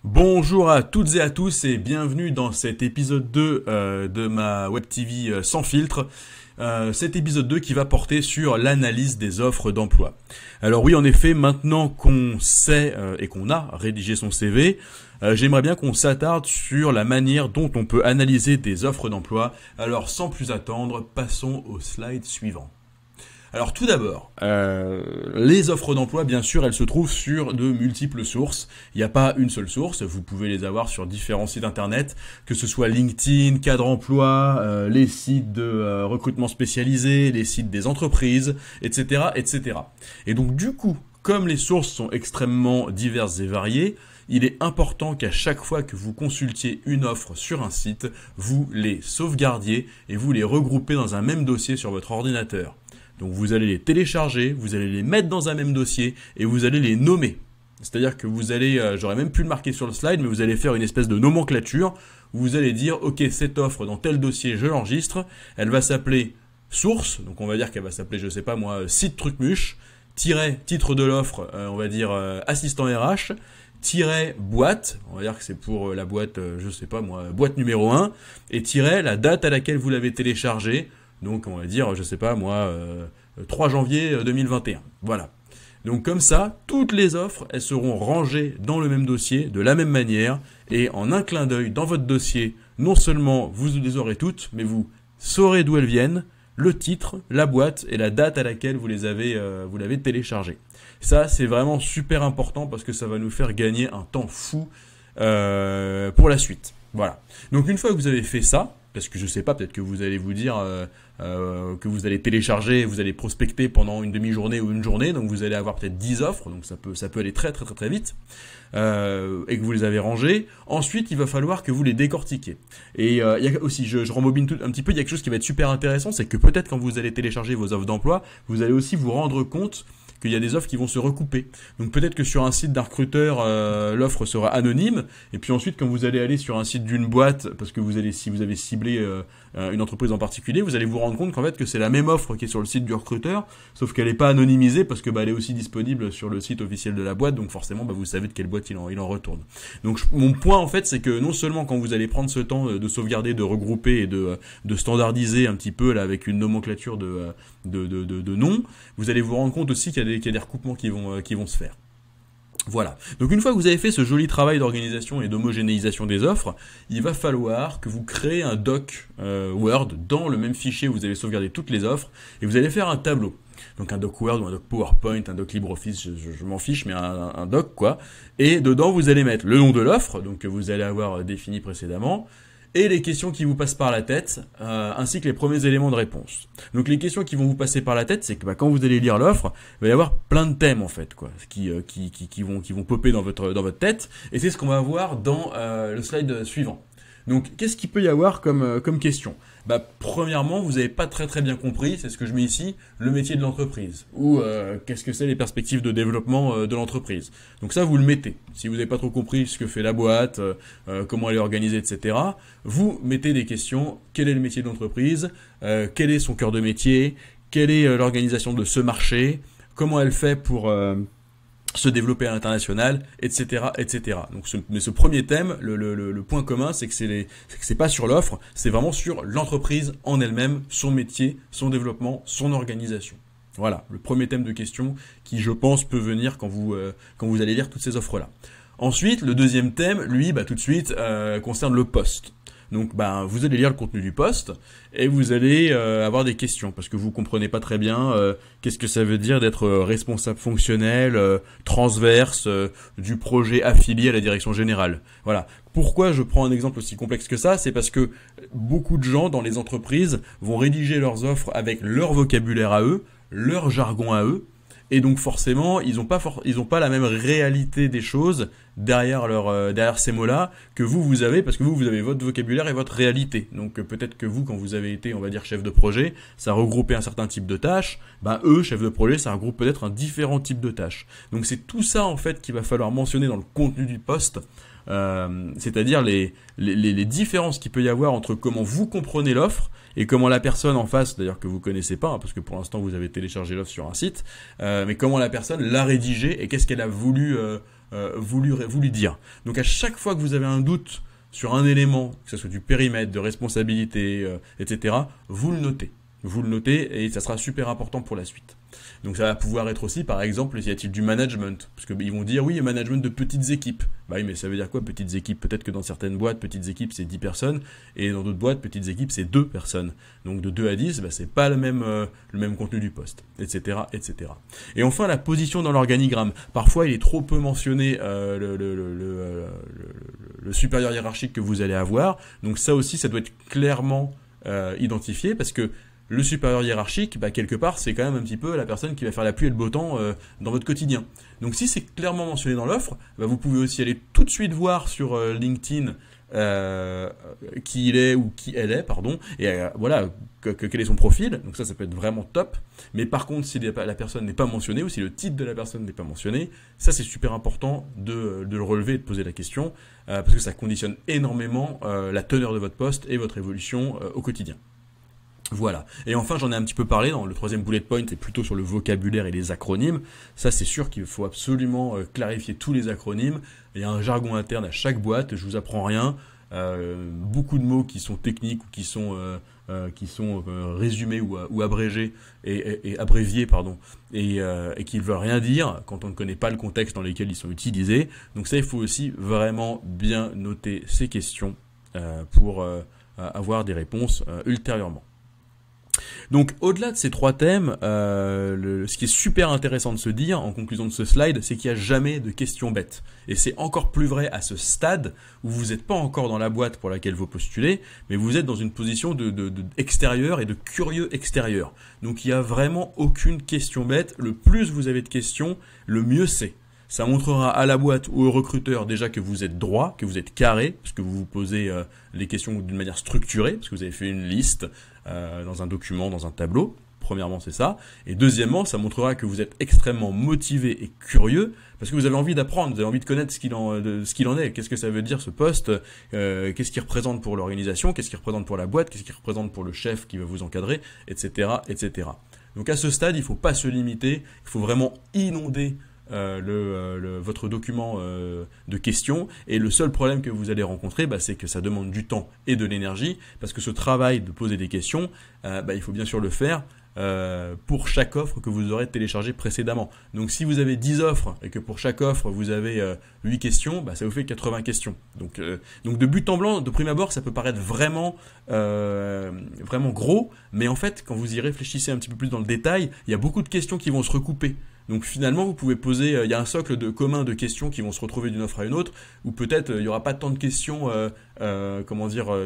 Bonjour à toutes et à tous et bienvenue dans cet épisode 2 de ma Web TV sans filtre. Cet épisode 2 qui va porter sur l'analyse des offres d'emploi. Alors oui, en effet, maintenant qu'on sait et qu'on a rédigé son CV, j'aimerais bien qu'on s'attarde sur la manière dont on peut analyser des offres d'emploi. Alors sans plus attendre, passons au slide suivant. Alors tout d'abord, les offres d'emploi, bien sûr, elles se trouvent sur de multiples sources. Il n'y a pas une seule source, vous pouvez les avoir sur différents sites internet, que ce soit LinkedIn, Cadre Emploi, les sites de recrutement spécialisé, les sites des entreprises, etc., etc. Et donc du coup, comme les sources sont extrêmement diverses et variées, il est important qu'à chaque fois que vous consultiez une offre sur un site, vous les sauvegardiez et vous les regroupez dans un même dossier sur votre ordinateur. Donc vous allez les télécharger, vous allez les mettre dans un même dossier et vous allez les nommer. C'est-à-dire que vous allez, j'aurais même pu le marquer sur le slide, mais vous allez faire une espèce de nomenclature où vous allez dire, ok, cette offre dans tel dossier, je l'enregistre, elle va s'appeler source, donc on va dire qu'elle va s'appeler, je sais pas moi, site trucmuche, tiret, titre de l'offre, on va dire assistant RH, tiret boîte, on va dire que c'est pour la boîte, je sais pas moi, boîte numéro 1, et tiret la date à laquelle vous l'avez téléchargé. Donc on va dire, je sais pas moi, 3 janvier 2021. Voilà. Donc comme ça, toutes les offres, elles seront rangées dans le même dossier, de la même manière, et en un clin d'œil dans votre dossier, non seulement vous les aurez toutes, mais vous saurez d'où elles viennent, le titre, la boîte et la date à laquelle vous l'avez téléchargées. Ça, c'est vraiment super important parce que ça va nous faire gagner un temps fou pour la suite. Voilà. Donc une fois que vous avez fait ça, parce que je sais pas, peut-être que vous allez vous dire que vous allez télécharger, vous allez prospecter pendant une demi-journée ou une journée, donc vous allez avoir peut-être 10 offres, donc ça peut aller très très très très vite, et que vous les avez rangées. Ensuite, il va falloir que vous les décortiquiez. Et il y a aussi, je rembobine un petit peu, il y a quelque chose qui va être super intéressant, c'est que peut-être quand vous allez télécharger vos offres d'emploi, vous allez aussi vous rendre compte qu'il y a des offres qui vont se recouper. Donc peut-être que sur un site d'un recruteur, l'offre sera anonyme, et puis ensuite quand vous allez aller sur un site d'une boîte, parce que si vous avez ciblé une entreprise en particulier, vous allez vous rendre compte qu'en fait que c'est la même offre qui est sur le site du recruteur, sauf qu'elle n'est pas anonymisée parce que elle est aussi disponible sur le site officiel de la boîte, donc forcément vous savez de quelle boîte il en retourne. Donc mon point en fait c'est que non seulement quand vous allez prendre ce temps de sauvegarder, de regrouper et de standardiser un petit peu là avec une nomenclature de noms, vous allez vous rendre compte aussi qu'il y a des recoupements qui vont se faire. Voilà. Donc une fois que vous avez fait ce joli travail d'organisation et d'homogénéisation des offres, il va falloir que vous créez un doc Word dans le même fichier où vous allez sauvegarder toutes les offres et vous allez faire un tableau. Donc un doc Word ou un doc PowerPoint, un doc LibreOffice, je m'en fiche, mais un doc quoi. Et dedans vous allez mettre le nom de l'offre, donc que vous allez avoir défini précédemment, et les questions qui vous passent par la tête, ainsi que les premiers éléments de réponse. Donc les questions qui vont vous passer par la tête, c'est que quand vous allez lire l'offre, il va y avoir plein de thèmes en fait, quoi, qui vont popper dans votre tête, et c'est ce qu'on va voir dans le slide suivant. Donc, qu'est-ce qu'il peut y avoir comme question? Premièrement, vous n'avez pas très très bien compris, c'est ce que je mets ici, le métier de l'entreprise. Ou qu'est-ce que c'est les perspectives de développement de l'entreprise. Donc ça, vous le mettez. Si vous n'avez pas trop compris ce que fait la boîte, comment elle est organisée, etc., vous mettez des questions. Quel est le métier de l'entreprise? Quel est son cœur de métier? Quelle est l'organisation de ce marché? Comment elle fait pour se développer à l'international, etc., etc. Donc, mais ce premier thème, le point commun, c'est que c'est pas sur l'offre, c'est vraiment sur l'entreprise en elle-même, son métier, son développement, son organisation. Voilà, le premier thème de question qui, je pense, peut venir quand vous allez lire toutes ces offres-là. Ensuite, le deuxième thème, lui, tout de suite, concerne le poste. Donc, vous allez lire le contenu du poste et vous allez avoir des questions parce que vous comprenez pas très bien qu'est-ce que ça veut dire d'être responsable fonctionnel, transverse du projet affilié à la direction générale. Voilà. Pourquoi je prends un exemple aussi complexe que ça? C'est parce que beaucoup de gens dans les entreprises vont rédiger leurs offres avec leur vocabulaire à eux, leur jargon à eux. Et donc forcément, ils ont pas la même réalité des choses derrière ces mots-là que vous avez, parce que vous avez votre vocabulaire et votre réalité. Donc peut-être que vous, quand vous avez été, on va dire, chef de projet, ça regroupait un certain type de tâches. Eux, chefs de projet, ça regroupe peut-être un différent type de tâches. Donc c'est tout ça en fait qu'il va falloir mentionner dans le contenu du poste. C'est-à-dire les différences qu'il peut y avoir entre comment vous comprenez l'offre et comment la personne en face, d'ailleurs que vous connaissez pas, parce que pour l'instant vous avez téléchargé l'offre sur un site, mais comment la personne l'a rédigée et qu'est-ce qu'elle a voulu vous lui dire. Donc à chaque fois que vous avez un doute sur un élément, que ce soit du périmètre, de responsabilité, etc., vous le notez. Vous le notez et ça sera super important pour la suite. Donc ça va pouvoir être aussi, par exemple, y a-t-il du management? Parce qu'ils vont dire, oui, management de petites équipes. Bah oui, mais ça veut dire quoi, petites équipes? Peut-être que dans certaines boîtes, petites équipes, c'est 10 personnes, et dans d'autres boîtes, petites équipes, c'est 2 personnes. Donc de 2 à 10, bah, c'est pas le même contenu du poste, etc., etc. Et enfin, la position dans l'organigramme. Parfois, il est trop peu mentionné le supérieur hiérarchique que vous allez avoir. Donc ça aussi, ça doit être clairement identifié, parce que le supérieur hiérarchique, bah, quelque part, c'est quand même un petit peu la personne qui va faire la pluie et le beau temps dans votre quotidien. Donc si c'est clairement mentionné dans l'offre, bah, vous pouvez aussi aller tout de suite voir sur LinkedIn qui il est ou qui elle est, pardon, et voilà, quel est son profil. Donc ça peut être vraiment top. Mais par contre, si la personne n'est pas mentionnée, ou si le titre de la personne n'est pas mentionné, ça c'est super important de le relever et de poser la question, parce que ça conditionne énormément la teneur de votre poste et votre évolution au quotidien. Voilà. Et enfin, j'en ai un petit peu parlé dans le troisième bullet point, c'est plutôt sur le vocabulaire et les acronymes. Ça, c'est sûr qu'il faut absolument clarifier tous les acronymes. Il y a un jargon interne à chaque boîte, je vous apprends rien. Beaucoup de mots qui sont techniques ou qui sont résumés ou abrégés et abréviés, pardon, et qui ne veulent rien dire quand on ne connaît pas le contexte dans lequel ils sont utilisés. Donc ça, il faut aussi vraiment bien noter ces questions pour avoir des réponses ultérieurement. Donc au-delà de ces 3 thèmes, ce qui est super intéressant de se dire en conclusion de ce slide, c'est qu'il n'y a jamais de questions bêtes. Et c'est encore plus vrai à ce stade où vous n'êtes pas encore dans la boîte pour laquelle vous postulez, mais vous êtes dans une position de extérieur et de curieux extérieur. Donc il n'y a vraiment aucune question bête. Le plus vous avez de questions, le mieux c'est. Ça montrera à la boîte ou au recruteur déjà que vous êtes droit, que vous êtes carré, parce que vous vous posez les questions d'une manière structurée, parce que vous avez fait une liste dans un document, dans un tableau. Premièrement, c'est ça. Et deuxièmement, ça montrera que vous êtes extrêmement motivé et curieux, parce que vous avez envie d'apprendre, vous avez envie de connaître ce qu'il en est. Qu'est-ce que ça veut dire ce poste? Qu'est-ce qu'il représente pour l'organisation? Qu'est-ce qu'il représente pour la boîte? Qu'est-ce qu'il représente pour le chef qui va vous encadrer? Etc., etc. Donc à ce stade, il ne faut pas se limiter. Il faut vraiment inonder votre document de questions, et le seul problème que vous allez rencontrer, c'est que ça demande du temps et de l'énergie, parce que ce travail de poser des questions, il faut bien sûr le faire pour chaque offre que vous aurez téléchargée précédemment. Donc si vous avez 10 offres et que pour chaque offre vous avez 8 questions, ça vous fait 80 questions. Donc de but en blanc, de prime abord, ça peut paraître vraiment gros, mais en fait quand vous y réfléchissez un petit peu plus dans le détail, il y a beaucoup de questions qui vont se recouper. Donc finalement, vous pouvez poser, il y a un socle commun de questions qui vont se retrouver d'une offre à une autre, ou peut-être il n'y aura pas tant de questions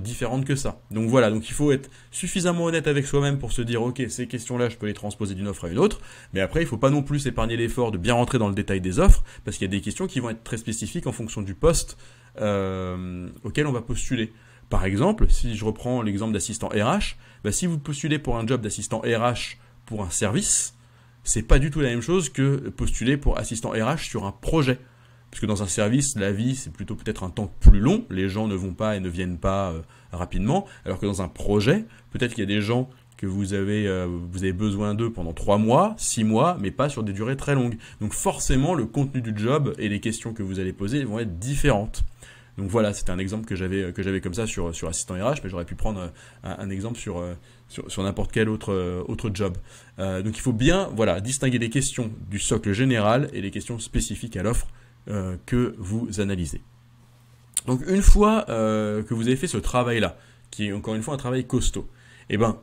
différentes que ça. Donc voilà, donc il faut être suffisamment honnête avec soi-même pour se dire, ok, ces questions-là, je peux les transposer d'une offre à une autre, mais après, il ne faut pas non plus s'épargner l'effort de bien rentrer dans le détail des offres, parce qu'il y a des questions qui vont être très spécifiques en fonction du poste auquel on va postuler. Par exemple, si je reprends l'exemple d'assistant RH, si vous postulez pour un job d'assistant RH pour un service, c'est pas du tout la même chose que postuler pour assistant RH sur un projet. Parce que dans un service, la vie, c'est plutôt peut-être un temps plus long. Les gens ne vont pas et ne viennent pas rapidement. Alors que dans un projet, peut-être qu'il y a des gens que vous avez besoin d'eux pendant 3 mois, 6 mois, mais pas sur des durées très longues. Donc forcément, le contenu du job et les questions que vous allez poser vont être différentes. Donc voilà, c'était un exemple que j'avais comme ça sur assistant RH, mais j'aurais pu prendre un exemple sur n'importe quel autre job. Donc il faut bien distinguer les questions du socle général et les questions spécifiques à l'offre que vous analysez. Donc une fois que vous avez fait ce travail-là, qui est encore une fois un travail costaud,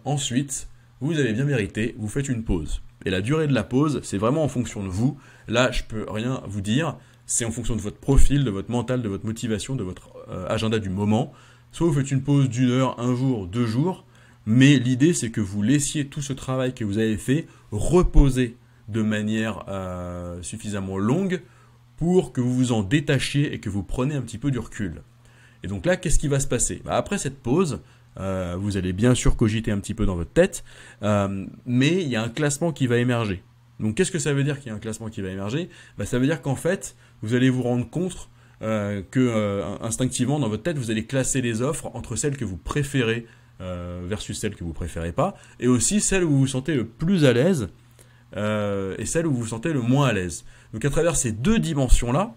ensuite, vous avez bien mérité, vous faites une pause. Et la durée de la pause, c'est vraiment en fonction de vous. Là, je peux rien vous dire. C'est en fonction de votre profil, de votre mental, de votre motivation, de votre agenda du moment. Soit vous faites une pause d'1 heure, 1 jour, 2 jours, mais l'idée c'est que vous laissiez tout ce travail que vous avez fait reposer de manière suffisamment longue pour que vous vous en détachiez et que vous preniez un petit peu du recul. Et donc là, qu'est-ce qui va se passer? Après cette pause, vous allez bien sûr cogiter un petit peu dans votre tête, mais il y a un classement qui va émerger. Donc qu'est-ce que ça veut dire qu'il y a un classement qui va émerger? Ça veut dire qu'en fait, vous allez vous rendre compte que instinctivement dans votre tête, vous allez classer les offres entre celles que vous préférez versus celles que vous préférez pas, et aussi celles où vous vous sentez le plus à l'aise et celles où vous vous sentez le moins à l'aise. Donc à travers ces 2 dimensions-là,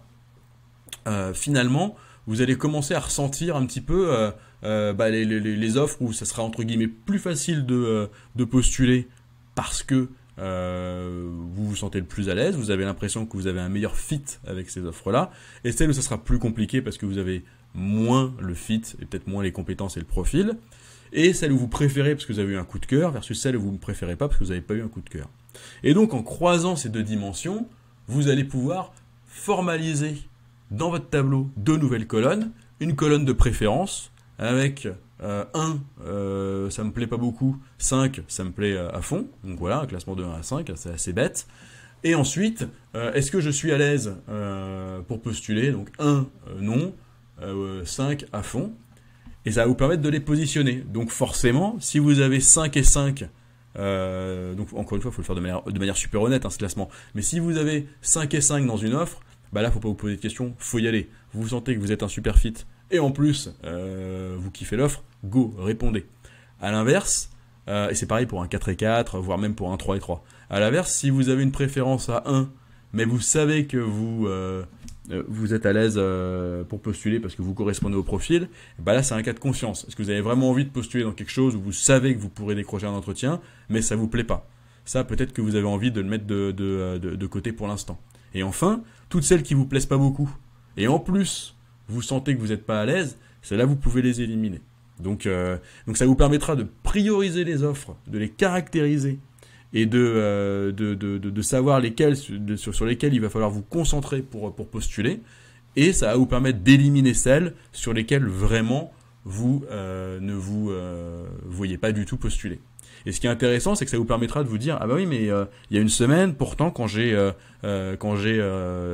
finalement, vous allez commencer à ressentir un petit peu les offres où ça sera entre guillemets plus facile de postuler parce que vous vous sentez le plus à l'aise, vous avez l'impression que vous avez un meilleur fit avec ces offres-là, et celle où ça sera plus compliqué parce que vous avez moins le fit et peut-être moins les compétences et le profil, et celle où vous préférez parce que vous avez eu un coup de cœur versus celle où vous ne préférez pas parce que vous n'avez pas eu un coup de cœur. Et donc en croisant ces deux dimensions, vous allez pouvoir formaliser dans votre tableau deux nouvelles colonnes, une colonne de préférence avec 1, ça me plaît pas beaucoup, 5, ça me plaît à fond, donc voilà, un classement de 1 à 5, c'est assez bête. Et ensuite, est-ce que je suis à l'aise pour postuler, donc 1, non, 5 à fond, et ça va vous permettre de les positionner. Donc forcément, si vous avez 5 et 5, donc encore une fois, il faut le faire de manière super honnête, ce classement, mais si vous avez 5 et 5 dans une offre, bah là, faut pas vous poser de questions, faut y aller. Vous sentez que vous êtes un super fit, et en plus, vous kiffez l'offre, go, répondez. À l'inverse, et c'est pareil pour un 4 et 4, voire même pour un 3 et 3. À l'inverse, si vous avez une préférence à 1, mais vous savez que vous êtes à l'aise pour postuler parce que vous correspondez au profil, bah là c'est un cas de confiance. Est-ce que vous avez vraiment envie de postuler dans quelque chose où vous savez que vous pourrez décrocher un entretien, mais ça vous plaît pas? Ça, peut-être que vous avez envie de le mettre de côté pour l'instant. Et enfin, toutes celles qui vous plaisent pas beaucoup, et en plus, vous sentez que vous n'êtes pas à l'aise, celles-là, vous pouvez les éliminer. Donc ça vous permettra de prioriser les offres, de les caractériser et de savoir sur lesquelles il va falloir vous concentrer pour postuler. Et ça va vous permettre d'éliminer celles sur lesquelles vraiment vous ne vous voyez pas du tout postuler. Et ce qui est intéressant, c'est que ça vous permettra de vous dire, ah bah oui, mais il y a une semaine, pourtant, quand j'ai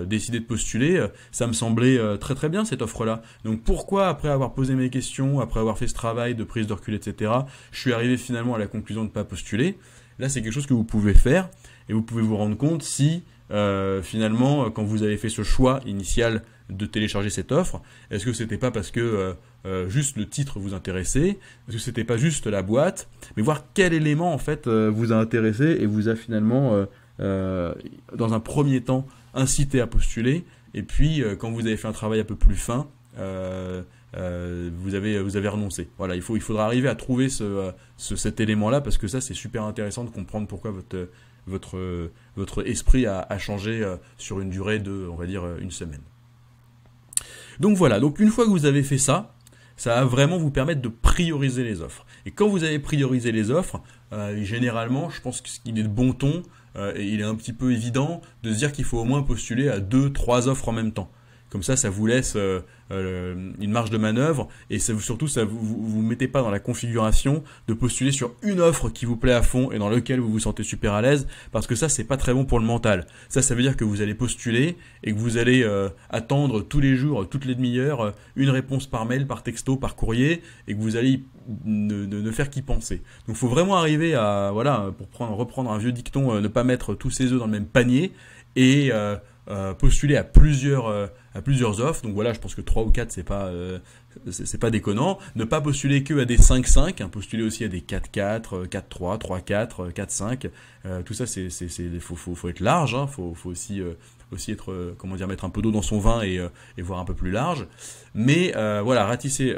décidé de postuler, ça me semblait très très bien cette offre-là. Donc pourquoi, après avoir posé mes questions, après avoir fait ce travail de prise de recul, etc., je suis arrivé finalement à la conclusion de ne pas postuler? Là, c'est quelque chose que vous pouvez faire et vous pouvez vous rendre compte si finalement, quand vous avez fait ce choix initial de télécharger cette offre, est-ce que c'était pas parce que juste le titre vous intéressait, est-ce que c'était pas juste la boîte, mais voir quel élément en fait vous a intéressé et vous a finalement dans un premier temps incité à postuler, et puis quand vous avez fait un travail un peu plus fin, vous avez renoncé. Voilà, il faudra arriver à trouver cet élément-là, parce que ça c'est super intéressant de comprendre pourquoi votre esprit a changé sur une durée de, on va dire, une semaine. Donc voilà, donc une fois que vous avez fait ça, ça va vraiment vous permettre de prioriser les offres. Et quand vous avez priorisé les offres, généralement, je pense qu'il est de bon ton, et il est un petit peu évident de se dire qu'il faut au moins postuler à 2-3 offres en même temps. Comme ça vous laisse une marge de manœuvre, et surtout, vous mettez pas dans la configuration de postuler sur une offre qui vous plaît à fond et dans laquelle vous vous sentez super à l'aise, parce que ça, c'est pas très bon pour le mental. Ça veut dire que vous allez postuler et que vous allez attendre tous les jours, toutes les demi-heures, une réponse par mail, par texto, par courrier, et que vous allez ne faire qu'y penser. Donc, il faut vraiment arriver à, voilà, pour reprendre un vieux dicton, ne pas mettre tous ses œufs dans le même panier, et postuler à plusieurs offres. Donc voilà, je pense que 3 ou 4 c'est pas déconnant. Ne pas postuler que à des 5-5, postuler aussi à des 4-4, 4-3, 3-4, 4-5. Tout ça, faut être large, faut aussi être, mettre un peu d'eau dans son vin et voir un peu plus large. Mais voilà, ratisser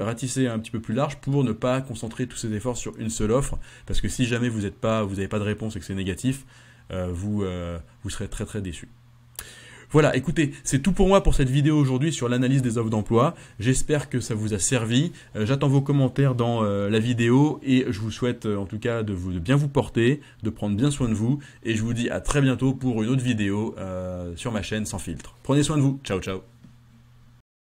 un petit peu plus large pour ne pas concentrer tous ses efforts sur une seule offre, parce que si jamais vous n'avez pas de réponse et que c'est négatif, vous serez très très déçu. Voilà, écoutez, c'est tout pour moi pour cette vidéo aujourd'hui sur l'analyse des offres d'emploi. J'espère que ça vous a servi. J'attends vos commentaires dans la vidéo, et je vous souhaite en tout cas de bien vous porter, de prendre bien soin de vous, et je vous dis à très bientôt pour une autre vidéo sur ma chaîne Sans Filtre. Prenez soin de vous. Ciao, ciao.